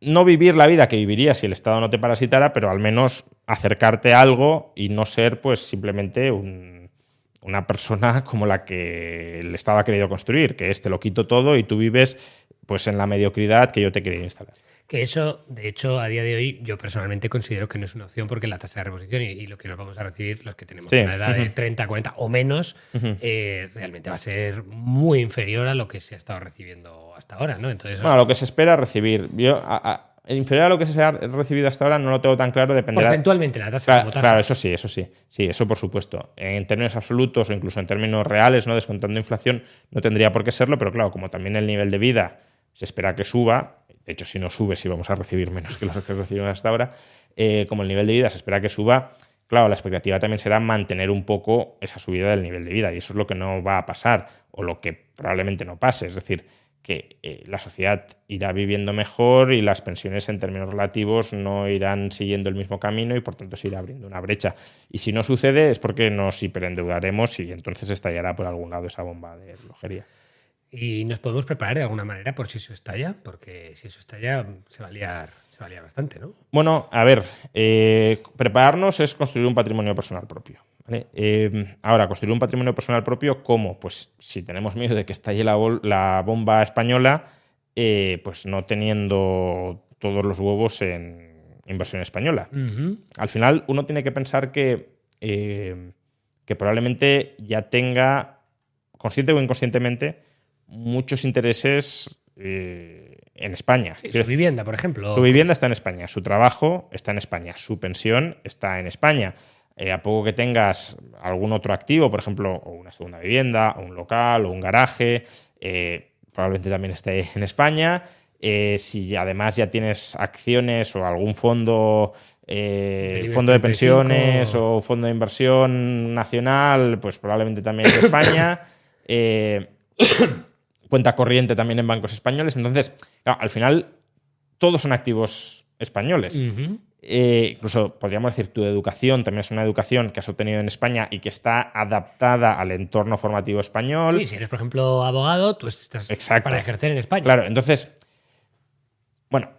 Speaker 2: no vivir la vida que vivirías si el Estado no te parasitara, pero al menos acercarte a algo y no ser pues simplemente una persona como la que el Estado ha querido construir, que es te lo quito todo y tú vives pues en la mediocridad que yo te quería instalar.
Speaker 1: Que eso, de hecho, a día de hoy yo personalmente considero que no es una opción porque la tasa de reposición y lo que nos vamos a recibir los que tenemos una edad de 30, 40 o menos, realmente va a ser muy inferior a lo que se ha estado recibiendo hasta ahora, ¿no? Entonces,
Speaker 2: bueno, lo que se espera recibir. Yo, inferior a lo que se ha recibido hasta ahora no lo tengo tan claro. Dependerá.
Speaker 1: Porcentualmente la tasa como tasa.
Speaker 2: Claro, eso sí. Sí, eso por supuesto. En términos absolutos o incluso en términos reales, no descontando inflación, no tendría por qué serlo, pero claro, como también el nivel de vida se espera que suba. De hecho, si no sube, sí vamos a recibir menos que los que recibimos hasta ahora. Como el nivel de vida se espera que suba, claro, la expectativa también será mantener un poco esa subida del nivel de vida. Y eso es lo que no va a pasar, o lo que probablemente no pase. Es decir, que la sociedad irá viviendo mejor y las pensiones en términos relativos no irán siguiendo el mismo camino y por tanto se irá abriendo una brecha. Y si no sucede es porque nos hiperendeudaremos y entonces estallará por algún lado esa bomba de relojería.
Speaker 1: ¿Y nos podemos preparar de alguna manera por si eso estalla? Porque si eso estalla se va a liar bastante, ¿no?
Speaker 2: Bueno, a ver, prepararnos es construir un patrimonio personal propio, ¿vale? Ahora, construir un patrimonio personal propio, ¿cómo? Pues si tenemos miedo de que estalle la bomba española, pues no teniendo todos los huevos en inversión española. Al final, uno tiene que pensar que probablemente ya tenga, consciente o inconscientemente, muchos intereses en España.
Speaker 1: Sí, su vivienda, por ejemplo.
Speaker 2: Su vivienda está en España, su trabajo está en España, su pensión está en España. A poco que tengas algún otro activo, por ejemplo, o una segunda vivienda, o un local, o un garaje, probablemente también esté en España. Si además ya tienes acciones o algún fondo de pensiones o fondo de inversión nacional, pues probablemente también en España. Cuenta corriente también en bancos españoles. Entonces, claro, al final, todos son activos españoles. Incluso podríamos decir tu educación también es una educación que has obtenido en España y que está adaptada al entorno formativo español.
Speaker 1: Sí, si eres, por ejemplo, abogado, tú estás para ejercer en España.
Speaker 2: Claro, entonces, bueno,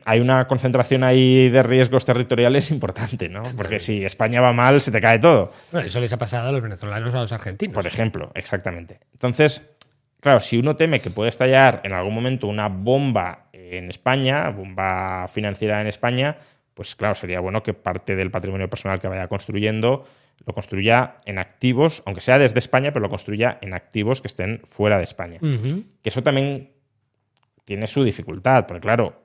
Speaker 2: hay una concentración ahí de riesgos territoriales importante, ¿no? Porque si España va mal, se te cae todo.
Speaker 1: Bueno, eso les ha pasado a los venezolanos o a los argentinos.
Speaker 2: Por ejemplo, exactamente. Entonces, claro, si uno teme que puede estallar en algún momento una bomba en España, bomba financiera en España, pues claro, sería bueno que parte del patrimonio personal que vaya construyendo lo construya en activos, aunque sea desde España, pero lo construya en activos que estén fuera de España. Que eso también tiene su dificultad, porque claro,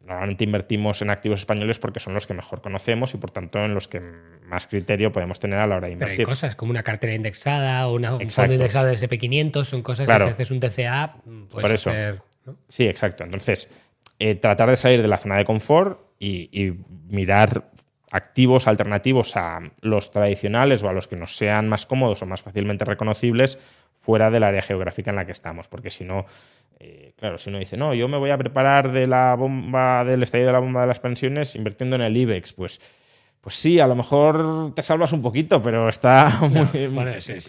Speaker 2: normalmente invertimos en activos españoles porque son los que mejor conocemos y por tanto en los que más criterio podemos tener a la hora de invertir.
Speaker 1: Pero hay cosas como una cartera indexada o un fondo indexado del SP500, son cosas que si haces un DCA puedes hacer, ¿no?
Speaker 2: Sí, exacto. Entonces, tratar de salir de la zona de confort y mirar activos alternativos a los tradicionales o a los que nos sean más cómodos o más fácilmente reconocibles fuera del área geográfica en la que estamos, porque si no, claro, si uno dice, no, yo me voy a preparar del estallido de la bomba de las pensiones invirtiendo en el IBEX, pues sí, a lo mejor te salvas un poquito, pero está muy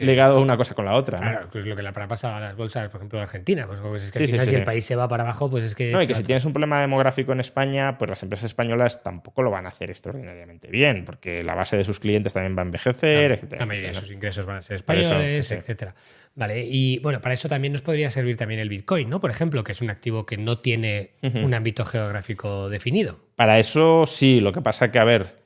Speaker 2: ligado una cosa con la otra.
Speaker 1: Claro,
Speaker 2: ¿no?
Speaker 1: Pues lo que le habrá pasado a las bolsas, por ejemplo, de Argentina. Pues es que
Speaker 2: Sí,
Speaker 1: si el país se va para abajo, pues es que...
Speaker 2: No, y que si tienes un problema demográfico en España, pues las empresas españolas tampoco lo van a hacer extraordinariamente bien, porque la base de sus clientes también va a envejecer, etcétera.
Speaker 1: La mayoría de
Speaker 2: ¿no?
Speaker 1: sus ingresos van a ser españoles,
Speaker 2: sí.
Speaker 1: etcétera. Vale, y bueno, para eso también nos podría servir también el Bitcoin, ¿no? Por ejemplo, que es un activo que no tiene un ámbito geográfico definido.
Speaker 2: Para eso sí, lo que pasa que, a ver,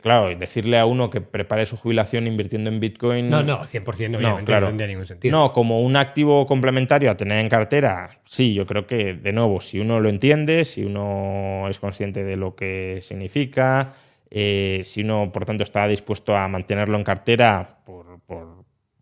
Speaker 2: claro, decirle a uno que prepare su jubilación invirtiendo en Bitcoin...
Speaker 1: No, 100% obviamente no tendría ningún sentido.
Speaker 2: No, como un activo complementario a tener en cartera, sí, yo creo que, de nuevo, si uno lo entiende, si uno es consciente de lo que significa, si uno, por tanto, está dispuesto a mantenerlo en cartera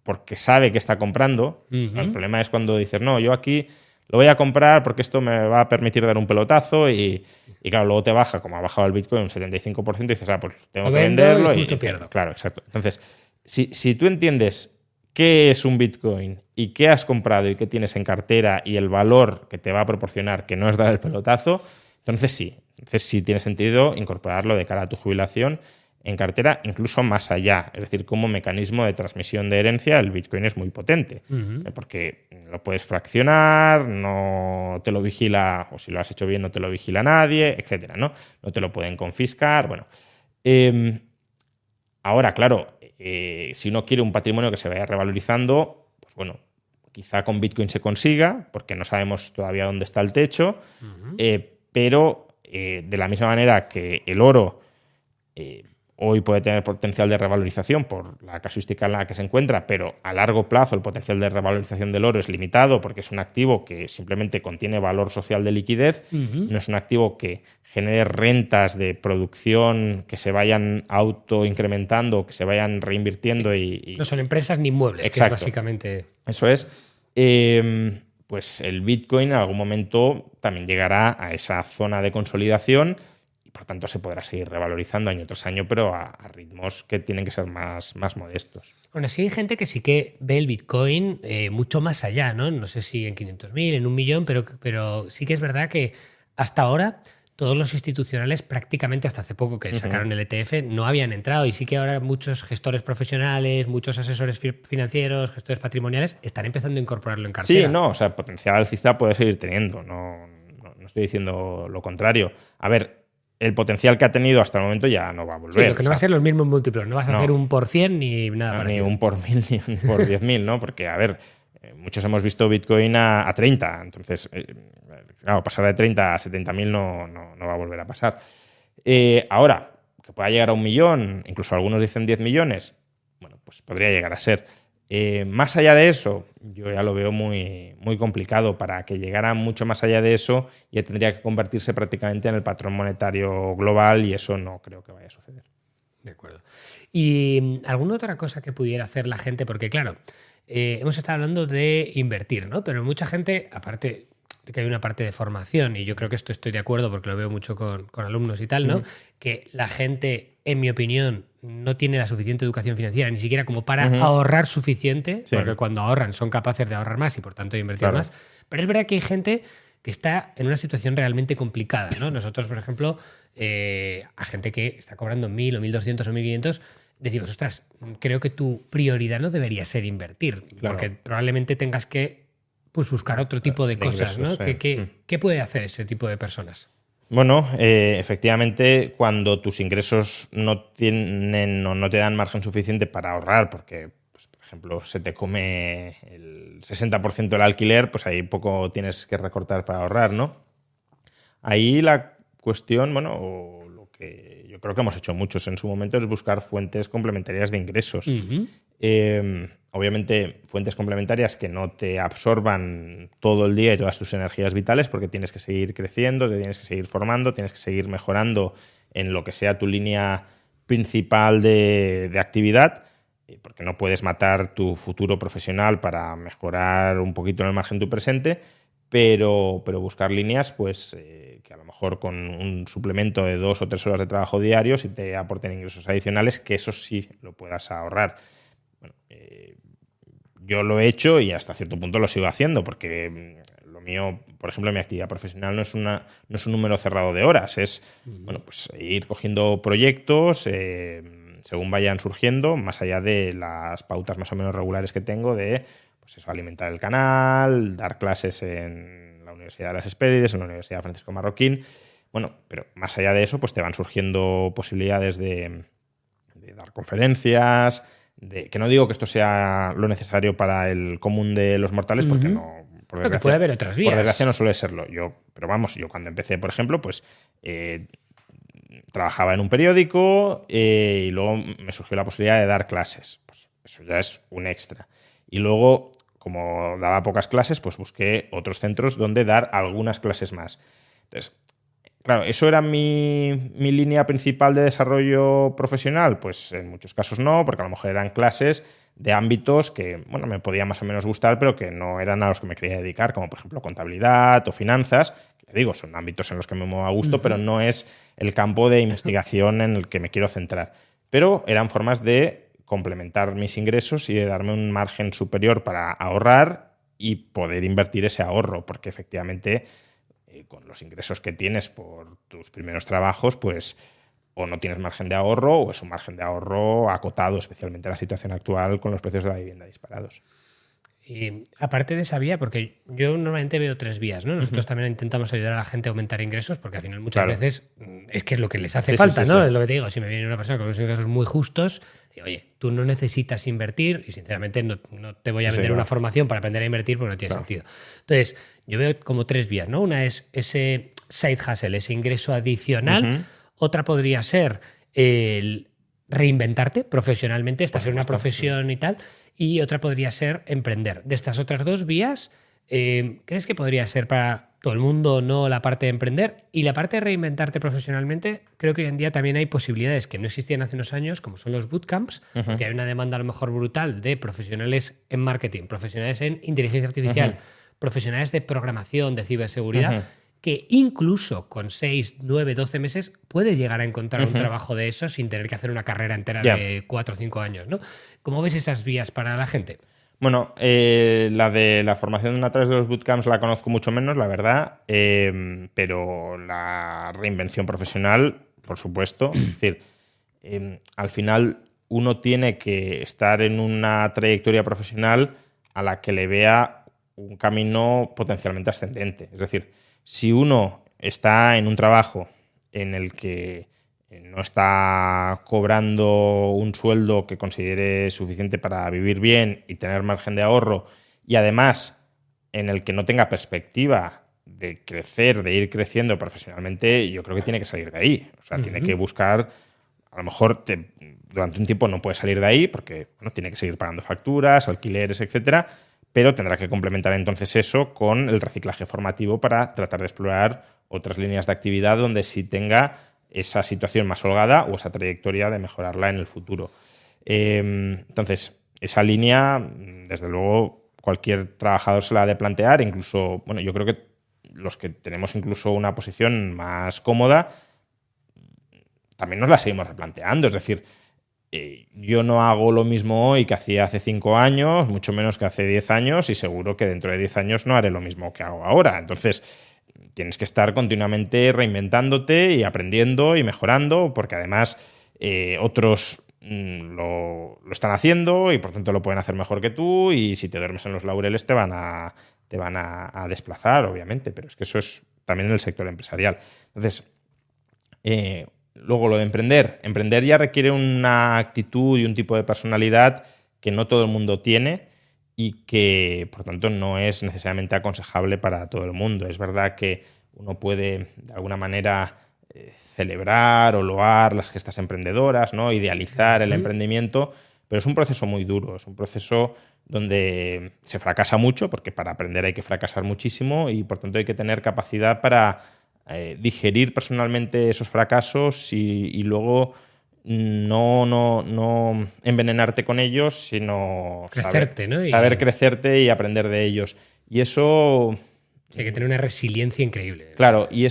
Speaker 2: porque sabe que está comprando. El problema es cuando dices, no, yo aquí lo voy a comprar porque esto me va a permitir dar un pelotazo y claro, luego te baja, como ha bajado el Bitcoin un 75%, y dices, pues tengo que venderlo
Speaker 1: y justo pierdo.
Speaker 2: Claro, exacto. Entonces, si tú entiendes qué es un Bitcoin y qué has comprado y qué tienes en cartera y el valor que te va a proporcionar, que no es dar el pelotazo, entonces sí tiene sentido incorporarlo de cara a tu jubilación en cartera, incluso más allá. Es decir, como mecanismo de transmisión de herencia, el Bitcoin es muy potente, porque lo puedes fraccionar, no te lo vigila, o si lo has hecho bien, no te lo vigila nadie, etcétera, ¿no? No te lo pueden confiscar, bueno. Ahora, claro, si uno quiere un patrimonio que se vaya revalorizando, pues bueno, quizá con Bitcoin se consiga, porque no sabemos todavía dónde está el techo, pero de la misma manera que el oro hoy puede tener potencial de revalorización por la casuística en la que se encuentra, pero a largo plazo el potencial de revalorización del oro es limitado porque es un activo que simplemente contiene valor social de liquidez, no es un activo que genere rentas de producción que se vayan autoincrementando, que se vayan reinvirtiendo. Y
Speaker 1: no son empresas ni muebles,
Speaker 2: exacto,
Speaker 1: que es básicamente...
Speaker 2: Eso es. Pues el Bitcoin en algún momento también llegará a esa zona de consolidación, por tanto se podrá seguir revalorizando año tras año, pero a ritmos que tienen que ser más modestos.
Speaker 1: Aún así hay gente que sí que ve el Bitcoin mucho más allá, ¿no? No sé si en 500.000, en 1 millón, pero sí que es verdad que hasta ahora todos los institucionales, prácticamente hasta hace poco que sacaron el ETF, no habían entrado, y sí que ahora muchos gestores profesionales, muchos asesores financieros, gestores patrimoniales, están empezando a incorporarlo en cartera.
Speaker 2: Sí, no, o sea, potencial alcista puede seguir teniendo, no estoy diciendo lo contrario. A ver, el potencial que ha tenido hasta el momento ya no va a volver.
Speaker 1: Sí, lo que no va a ser los mismos múltiplos, no vas a hacer un por 100 ni nada parecido.
Speaker 2: Ni un por 1000 ni un por 10.000, ¿no? Porque, a ver, muchos hemos visto Bitcoin a 30, entonces, claro, pasar de 30 a 70.000 no va a volver a pasar. Ahora, que pueda llegar a 1 millón, incluso algunos dicen 10 millones, bueno, pues podría llegar a ser. Más allá de eso, yo ya lo veo muy, muy complicado. Para que llegara mucho más allá de eso, ya tendría que convertirse prácticamente en el patrón monetario global, y eso no creo que vaya a suceder.
Speaker 1: De acuerdo. ¿Y alguna otra cosa que pudiera hacer la gente? Porque, claro, hemos estado hablando de invertir, ¿no? Pero mucha gente, aparte de que hay una parte de formación, y yo creo que esto estoy de acuerdo porque lo veo mucho con alumnos y tal, ¿no? Que la gente, en mi opinión, no tiene la suficiente educación financiera, ni siquiera como para ahorrar suficiente, porque cuando ahorran son capaces de ahorrar más y por tanto de invertir más. Pero es verdad que hay gente que está en una situación realmente complicada, ¿no? Nosotros, por ejemplo, a gente que está cobrando 1.000 o 1.200 o 1.500, decimos, ostras, creo que tu prioridad no debería ser invertir, porque probablemente tengas que buscar otro tipo de cosas, ¿no? ¿Qué puede hacer ese tipo de personas?
Speaker 2: Bueno, efectivamente, cuando tus ingresos no tienen o no te dan margen suficiente para ahorrar, porque, pues, por ejemplo, se te come el 60% del alquiler, pues ahí poco tienes que recortar para ahorrar, ¿no? Ahí la cuestión, bueno, o lo que yo creo que hemos hecho muchos en su momento, es buscar fuentes complementarias de ingresos. Obviamente, fuentes complementarias que no te absorban todo el día y todas tus energías vitales, porque tienes que seguir creciendo, te tienes que seguir formando, tienes que seguir mejorando en lo que sea tu línea principal de actividad, porque no puedes matar tu futuro profesional para mejorar un poquito en el margen de tu presente, pero buscar líneas pues que a lo mejor con un suplemento de 2 o 3 horas de trabajo diarios y te aporten ingresos adicionales, que eso sí lo puedas ahorrar. Bueno, yo lo he hecho y hasta cierto punto lo sigo haciendo, porque lo mío, por ejemplo, mi actividad profesional no es un número cerrado de horas, es bueno, pues ir cogiendo proyectos según vayan surgiendo, más allá de las pautas más o menos regulares que tengo de pues eso, alimentar el canal, dar clases en la Universidad de las Hespérides, en la Universidad Francisco Marroquín. Bueno, pero más allá de eso, pues te van surgiendo posibilidades de dar conferencias, que no digo que esto sea lo necesario para el común de los mortales, porque no, por desgracia,
Speaker 1: puede haber otras vías.
Speaker 2: Por desgracia no suele serlo. Pero vamos, yo cuando empecé, por ejemplo, pues trabajaba en un periódico y luego me surgió la posibilidad de dar clases. Pues eso ya es un extra. Y luego, como daba pocas clases, pues busqué otros centros donde dar algunas clases más. Entonces, claro, ¿eso era mi línea principal de desarrollo profesional? Pues en muchos casos no, porque a lo mejor eran clases de ámbitos que, bueno, me podía más o menos gustar, pero que no eran a los que me quería dedicar, como por ejemplo contabilidad o finanzas. Que digo, son ámbitos en los que me muevo a gusto, pero no es el campo de investigación en el que me quiero centrar. Pero eran formas de complementar mis ingresos y de darme un margen superior para ahorrar y poder invertir ese ahorro, porque efectivamente con los ingresos que tienes por tus primeros trabajos, pues o no tienes margen de ahorro o es un margen de ahorro acotado, especialmente en la situación actual con los precios de la vivienda disparados.
Speaker 1: Y aparte de esa vía, porque yo normalmente veo 3 vías, ¿no? Nosotros también intentamos ayudar a la gente a aumentar ingresos, porque al final muchas veces es que es lo que les hace falta, ¿no? Es lo que te digo, si me viene una persona con unos ingresos muy justos, digo, oye, tú no necesitas invertir y sinceramente no te voy a vender una formación para aprender a invertir porque no tiene sentido. Entonces, yo veo como 3 vías, ¿no? Una es ese side hustle, ese ingreso adicional. Otra podría ser el reinventarte profesionalmente, esta ser una profesión y tal, y otra podría ser emprender. De estas otras 2 vías, ¿crees que podría ser para todo el mundo no la parte de emprender? Y la parte de reinventarte profesionalmente, creo que hoy en día también hay posibilidades que no existían hace unos años, como son los bootcamps, porque hay una demanda a lo mejor brutal de profesionales en marketing, profesionales en inteligencia artificial, profesionales de programación, de ciberseguridad, que incluso con 6, 9, 12 meses puedes llegar a encontrar un trabajo de eso sin tener que hacer una carrera entera de 4 o 5 años, ¿no? ¿Cómo ves esas vías para la gente?
Speaker 2: Bueno, la de la formación a través de los bootcamps la conozco mucho menos, la verdad, pero la reinvención profesional, por supuesto. Es decir, al final uno tiene que estar en una trayectoria profesional a la que le vea un camino potencialmente ascendente. Es decir, si uno está en un trabajo en el que no está cobrando un sueldo que considere suficiente para vivir bien y tener margen de ahorro, y además en el que no tenga perspectiva de crecer, de ir creciendo profesionalmente, yo creo que tiene que salir de ahí. O sea, tiene que buscar, a lo mejor durante un tiempo no puede salir de ahí porque bueno, tiene que seguir pagando facturas, alquileres, etcétera, pero tendrá que complementar entonces eso con el reciclaje formativo para tratar de explorar otras líneas de actividad donde sí tenga esa situación más holgada o esa trayectoria de mejorarla en el futuro. Entonces, esa línea, desde luego, cualquier trabajador se la ha de plantear, incluso, bueno, yo creo que los que tenemos incluso una posición más cómoda, también nos la seguimos replanteando. Es decir, yo no hago lo mismo hoy que hacía hace 5 años, mucho menos que hace 10 años, y seguro que dentro de 10 años no haré lo mismo que hago ahora. Entonces, tienes que estar continuamente reinventándote y aprendiendo y mejorando, porque además otros lo están haciendo y por tanto lo pueden hacer mejor que tú, y si te duermes en los laureles te van a desplazar, obviamente, pero es que eso es también en el sector empresarial. Entonces, luego lo de emprender ya requiere una actitud y un tipo de personalidad que no todo el mundo tiene y que, por tanto, no es necesariamente aconsejable para todo el mundo. Es verdad que uno puede, de alguna manera, celebrar o loar las gestas emprendedoras, ¿no? Idealizar el emprendimiento, pero es un proceso muy duro, es un proceso donde se fracasa mucho, porque para aprender hay que fracasar muchísimo y, por tanto, hay que tener capacidad para digerir personalmente esos fracasos y luego no envenenarte con ellos, sino
Speaker 1: crecerte, ¿no?
Speaker 2: Saber crecerte y aprender de ellos. Y eso
Speaker 1: Sí, hay que tener una resiliencia increíble.
Speaker 2: Claro, y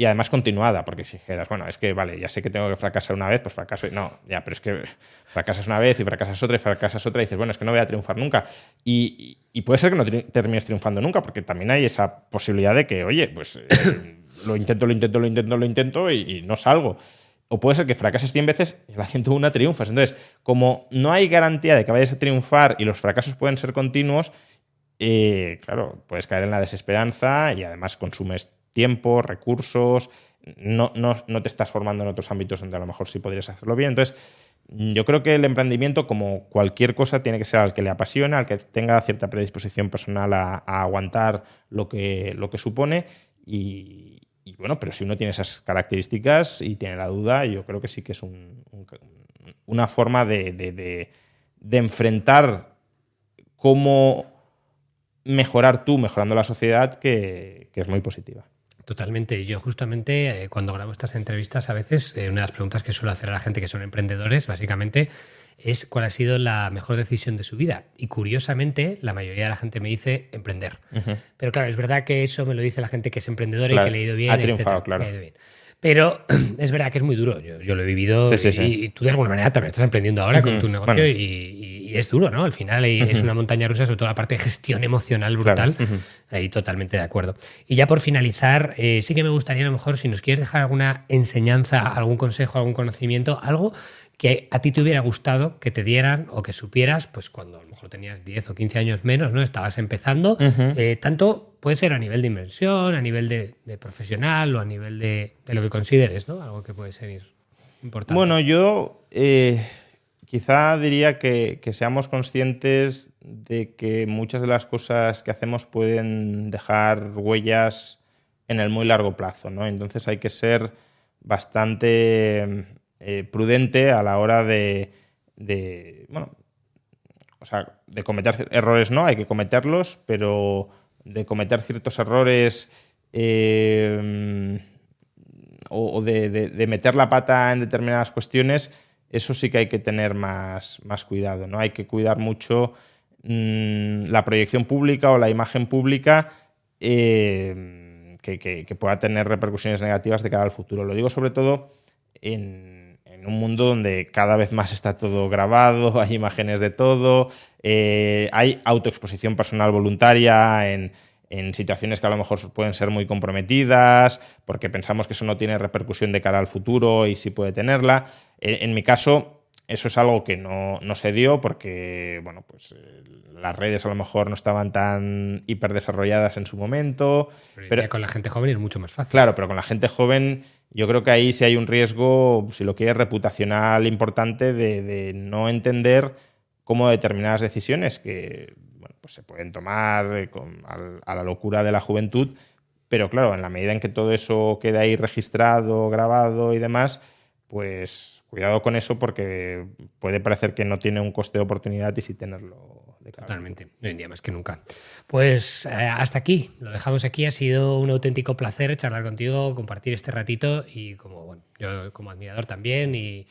Speaker 2: además continuada, porque si dijeras, bueno, es que vale, ya sé que tengo que fracasar una vez, pues fracaso. No, ya, pero es que fracasas una vez y fracasas otra, y dices, bueno, es que no voy a triunfar nunca. Y puede ser que no termines triunfando nunca, porque también hay esa posibilidad de que, oye, pues lo intento y no salgo. O puede ser que fracases 100 veces y la 101 triunfas. Entonces, como no hay garantía de que vayas a triunfar y los fracasos pueden ser continuos, claro, puedes caer en la desesperanza y además consumes tiempo, recursos, no te estás formando en otros ámbitos donde a lo mejor sí podrías hacerlo bien. Entonces, yo creo que el emprendimiento, como cualquier cosa, tiene que ser al que le apasiona, al que tenga cierta predisposición personal a aguantar lo que supone y bueno, pero si uno tiene esas características y tiene la duda, yo creo que sí que es una forma de enfrentar cómo mejorar tú, mejorando la sociedad, que es muy positiva.
Speaker 1: Totalmente. Yo justamente cuando grabo estas entrevistas a veces una de las preguntas que suelo hacer a la gente que son emprendedores básicamente es cuál ha sido la mejor decisión de su vida. Y curiosamente la mayoría de la gente me dice emprender. Uh-huh. Pero claro, es verdad que eso me lo dice la gente que es emprendedora, claro, y que le ha ido bien.
Speaker 2: Ha triunfado, etcétera, claro.
Speaker 1: Le ha ido bien. Pero es verdad que es muy duro. Yo lo he vivido sí. Y tú de alguna manera también estás emprendiendo ahora con tu negocio bueno. y es duro, ¿no? Al final es una montaña rusa, sobre todo la parte de gestión emocional brutal. Claro. Ahí totalmente de acuerdo. Y ya por finalizar, sí que me gustaría a lo mejor si nos quieres dejar alguna enseñanza, algún consejo, algún conocimiento, algo que a ti te hubiera gustado que te dieran o que supieras pues cuando a lo mejor tenías 10 o 15 años menos, ¿no? Estabas empezando, tanto puede ser a nivel de inversión, a nivel de profesional o a nivel de lo que consideres, ¿no? Algo que puede ser importante.
Speaker 2: Bueno, yo quizá diría que seamos conscientes de que muchas de las cosas que hacemos pueden dejar huellas en el muy largo plazo, ¿no? Entonces hay que ser bastante prudente a la hora de cometer errores. No, hay que cometerlos, pero de cometer ciertos errores o de meter la pata en determinadas cuestiones, eso sí que hay que tener más cuidado, ¿no? Hay que cuidar mucho la proyección pública o la imagen pública que pueda tener repercusiones negativas de cara al futuro. Lo digo sobre todo en un mundo donde cada vez más está todo grabado, hay imágenes de todo, hay autoexposición personal voluntaria en situaciones que a lo mejor pueden ser muy comprometidas, porque pensamos que eso no tiene repercusión de cara al futuro y sí puede tenerla. En mi caso, eso es algo que no se dio porque bueno, pues, las redes a lo mejor no estaban tan hiperdesarrolladas en su momento.
Speaker 1: Pero con la gente joven es mucho más fácil.
Speaker 2: Claro, pero con la gente joven yo creo que ahí sí hay un riesgo, si lo quieres, reputacional importante de no entender cómo determinadas decisiones que bueno, pues se pueden tomar a la locura de la juventud, pero claro, en la medida en que todo eso queda ahí registrado, grabado y demás, pues cuidado con eso porque puede parecer que no tiene un coste de oportunidad y sí tenerlo de cara.
Speaker 1: Totalmente, hoy en día más que nunca. Pues hasta aquí, lo dejamos aquí. Ha sido un auténtico placer charlar contigo, compartir este ratito y yo como admirador también y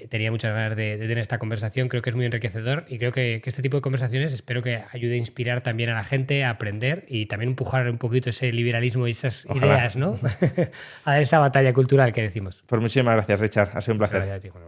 Speaker 1: tenía muchas ganas de tener esta conversación. Creo que es muy enriquecedor y creo que este tipo de conversaciones espero que ayude a inspirar también a la gente a aprender y también empujar un poquito ese liberalismo y esas ideas, ¿no? A esa batalla cultural que decimos.
Speaker 2: Pues muchísimas gracias, Richard. Ha sido un placer.
Speaker 1: Gracias a ti, Juan.